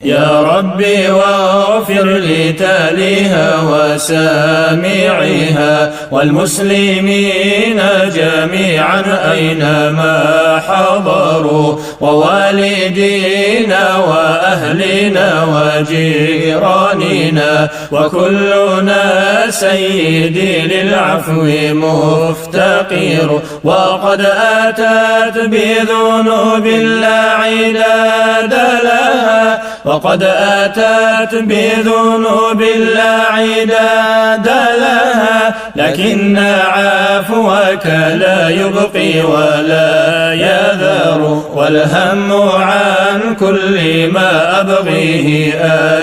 يا ربي واغفر لتاليها وسامعيها والمسلمين جميعا أينما حضروا، ووالدينا وأهلنا وجيراننا، وكلنا سيدي للعفو مفتقر. وقد أتت بذنوب لا عداد لها، وقد أتت بذنوب لا عداد لها، لكن عفوك لا يبقي ولا يذر، والهم عن كل ما أبغيه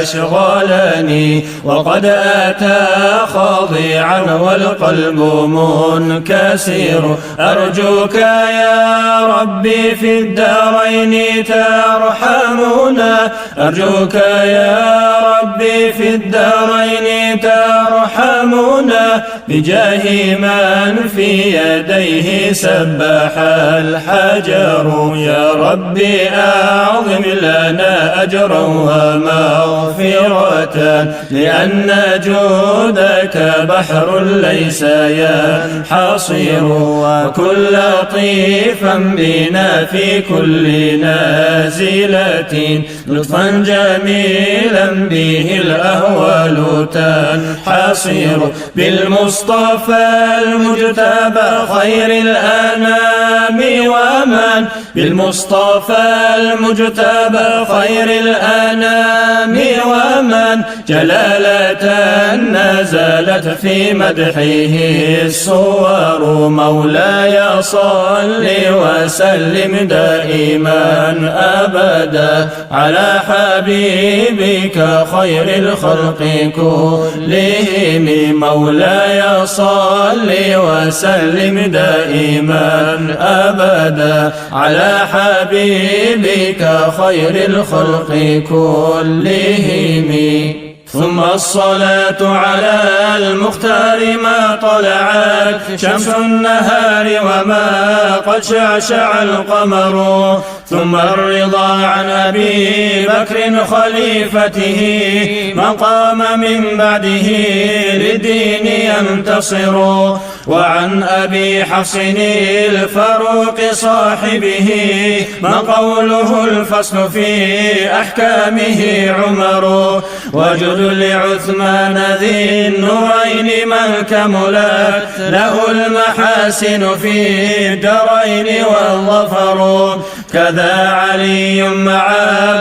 أشغلني. وقد أتى خاضعا والقلب منكسر، أرجوك يا ربي في الدارين ترحمنا، أرجوك يا ربي في الدارين ترحمنا، بجاه من في يديه سبح الحجر. يا ربي أعظم لنا أجرا ومغفرة، لأن جودك بحر ليس ينحصر، وكن لطيفا بنا في كل نازلة، لطفا جميلا به الأهوال تنحصر. بالمصطفى المجتبى خير الأنام ومن، بالمصطفى المجتبى خير الأنام ومن، جلالة نزلت في مدحه الصور. مولاي صل وسلم دائما أبدا على حبيبك خير الخلق كلهم. مولاي صل وسلم دائما أبدا على حبيبك خير الخلق كلهم. ثم الصلاة على المختار ما طلعت شمس النهار وما قد شعشع القمر، ثم الرضا عن أبي بكر خليفته من قام من بعده للدين ينتصر، وعن أبي حفص الفاروق صاحبه من قوله الفصل في أحكامه عمر، وجد لعثمان ذي النورين من كملت له المحاسن في الدارين والظفر، كذا علي مع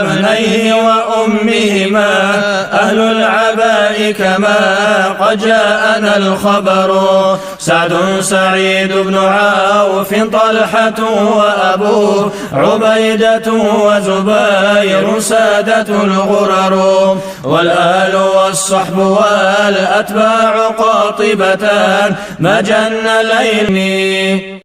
ابنيه وأمهما أهل العباء كما قد جاءنا الخبر، سعد سعيد بن عوف طلحة وأبو عبيدة وزبير سادة الغرر، والآل والصحب والأتباع قاطبة ما جن ليل.